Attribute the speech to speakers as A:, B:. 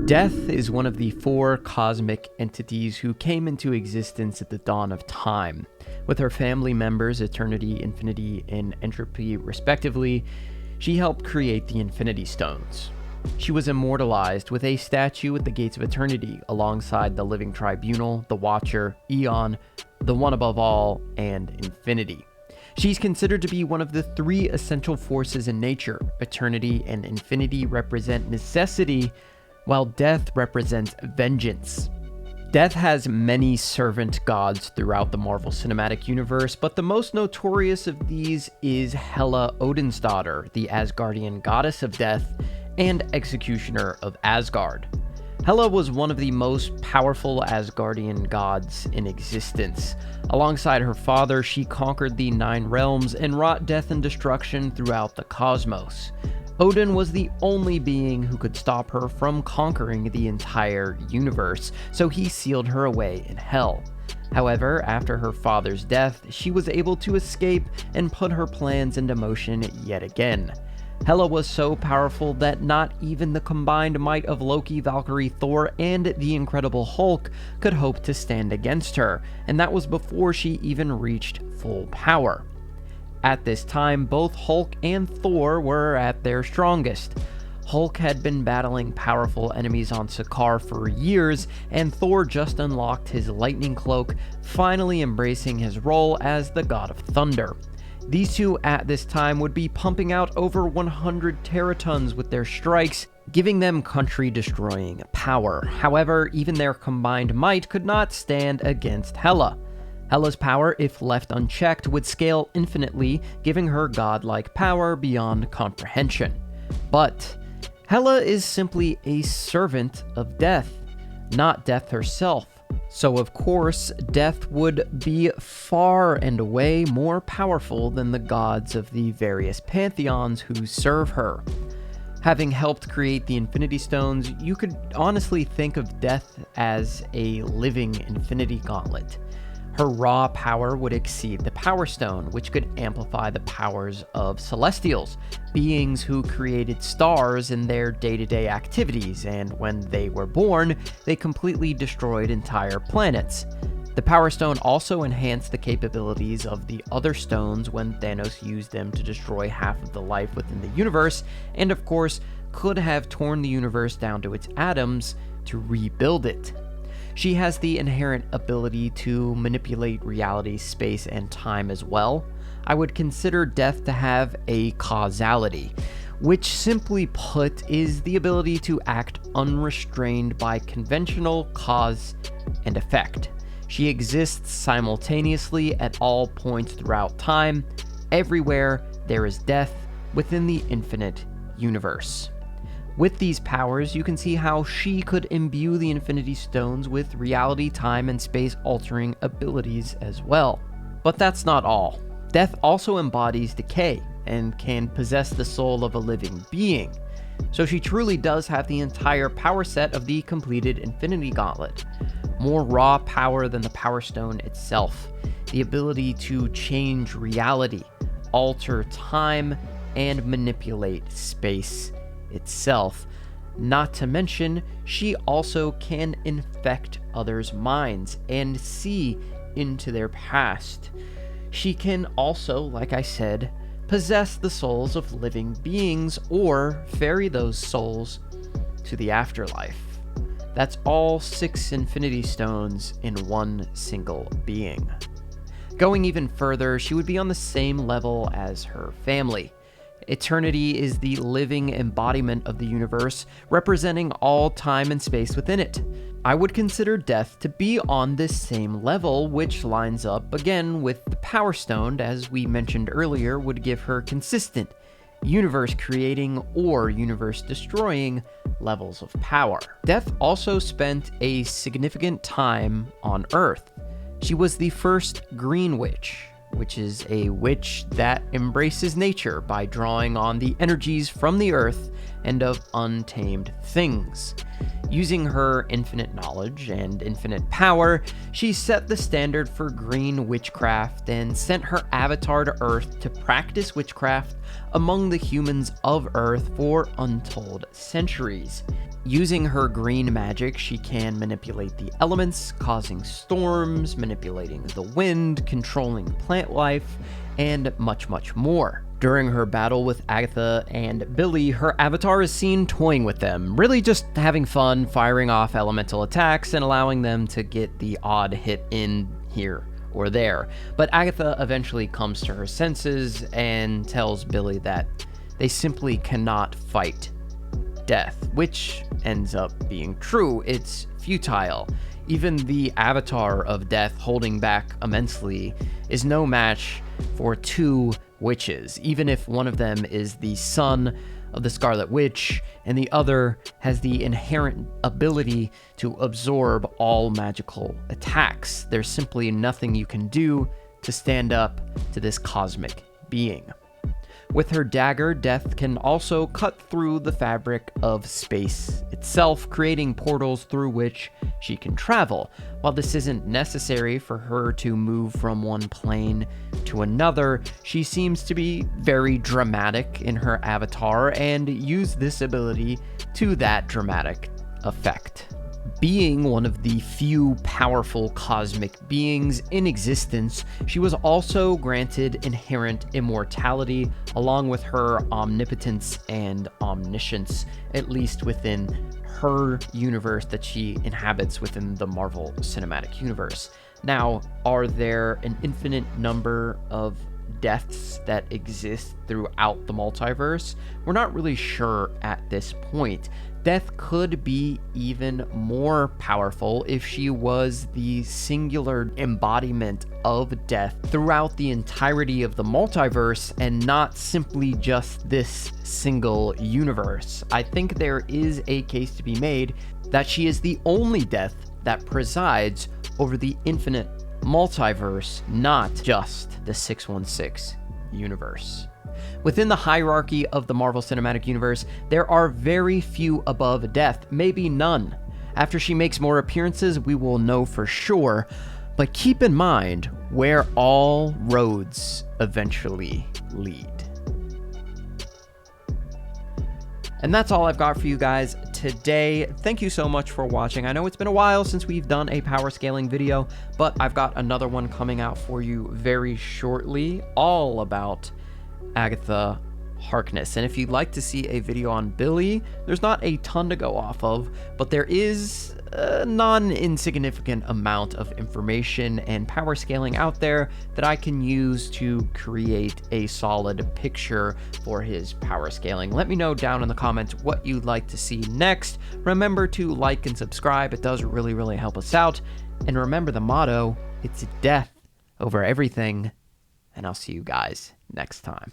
A: Death is one of the four cosmic entities who came into existence at the dawn of time. With her family members, Eternity, Infinity, and Entropy respectively, she helped create the Infinity Stones. She was immortalized with a statue at the Gates of Eternity alongside the Living Tribunal, the Watcher, Eon, the One Above All, and Infinity. She's considered to be one of the three essential forces in nature. Eternity and Infinity represent necessity, while death represents vengeance. Death has many servant gods throughout the Marvel Cinematic Universe, but the most notorious of these is Hela, Odin's daughter, the Asgardian goddess of death and executioner of Asgard. Hela was one of the most powerful Asgardian gods in existence. Alongside her father, she conquered the 9 realms and wrought death and destruction throughout the cosmos. Odin was the only being who could stop her from conquering the entire universe, so he sealed her away in Hell. However, after her father's death, she was able to escape and put her plans into motion yet again. Hela was so powerful that not even the combined might of Loki, Valkyrie, Thor, and the Incredible Hulk could hope to stand against her, and that was before she even reached full power. At this time, both Hulk and Thor were at their strongest. Hulk had been battling powerful enemies on Sakaar for years, and Thor just unlocked his lightning cloak, finally embracing his role as the god of thunder. These two at this time would be pumping out over 100 teratons with their strikes, giving them country-destroying power. However, even their combined might could not stand against Hela. Hela's power, if left unchecked, would scale infinitely, giving her godlike power beyond comprehension. But Hela is simply a servant of death, not death herself. So of course, death would be far and away more powerful than the gods of the various pantheons who serve her. Having helped create the Infinity Stones, you could honestly think of death as a living Infinity Gauntlet. Her raw power would exceed the Power Stone, which could amplify the powers of Celestials, beings who created stars in their day-to-day activities, and when they were born, they completely destroyed entire planets. The Power Stone also enhanced the capabilities of the other stones when Thanos used them to destroy half of the life within the universe, and of course, could have torn the universe down to its atoms to rebuild it. She has the inherent ability to manipulate reality, space, and time as well. I would consider death to have a causality, which simply put is the ability to act unrestrained by conventional cause and effect. She exists simultaneously at all points throughout time. Everywhere there is death within the infinite universe. With these powers, you can see how she could imbue the Infinity Stones with reality, time, and space-altering abilities as well. But that's not all. Death also embodies decay and can possess the soul of a living being. So she truly does have the entire power set of the completed Infinity Gauntlet. More raw power than the Power Stone itself. The ability to change reality, alter time, and manipulate space itself. Not to mention, she also can infect others' minds and see into their past. She can also, like I said, possess the souls of living beings or ferry those souls to the afterlife. That's all 6 Infinity Stones in one single being. Going even further, she would be on the same level as her family. Eternity is the living embodiment of the universe, representing all time and space within it. I would consider death to be on this same level, which lines up again with the Power Stone, as we mentioned earlier, would give her consistent, universe-creating or universe-destroying levels of power. Death also spent a significant time on Earth. She was the first Green Witch, which is a witch that embraces nature by drawing on the energies from the earth and of untamed things. Using her infinite knowledge and infinite power, she set the standard for green witchcraft and sent her avatar to Earth to practice witchcraft among the humans of Earth for untold centuries. Using her green magic, she can manipulate the elements, causing storms, manipulating the wind, controlling plant life, and much, much more. During her battle with Agatha and Billy, her avatar is seen toying with them, really just having fun, firing off elemental attacks and allowing them to get the odd hit in here or there. But Agatha eventually comes to her senses and tells Billy that they simply cannot fight death, which ends up being true. It's futile. Even the avatar of death, holding back immensely, is no match for two witches, even if one of them is the son of the Scarlet Witch and the other has the inherent ability to absorb all magical attacks. There's simply nothing you can do to stand up to this cosmic being. With her dagger, Death can also cut through the fabric of space itself, creating portals through which she can travel. While this isn't necessary for her to move from one plane to another, she seems to be very dramatic in her avatar and use this ability to that dramatic effect. Being one of the few powerful cosmic beings in existence, she was also granted inherent immortality along with her omnipotence and omniscience, at least within her universe that she inhabits within the Marvel Cinematic Universe. Now, are there an infinite number of deaths that exist throughout the multiverse? We're not really sure at this point. Death could be even more powerful if she was the singular embodiment of death throughout the entirety of the multiverse and not simply just this single universe. I think there is a case to be made that she is the only death that presides over the infinite multiverse, not just the 616 universe. Within the hierarchy of the Marvel Cinematic Universe, there are very few above Death, maybe none. After she makes more appearances, we will know for sure, but keep in mind where all roads eventually lead. And that's all I've got for you guys today. Thank you so much for watching. I know it's been a while since we've done a power scaling video, but I've got another one coming out for you very shortly, all about Agatha Harkness. And if you'd like to see a video on Billy, there's not a ton to go off of, but there is a non-insignificant amount of information and power scaling out there that I can use to create a solid picture for his power scaling. Let me know down in the comments what you'd like to see next. Remember to like and subscribe. It does really help us out. And remember the motto, it's death over everything. And I'll see you guys next time.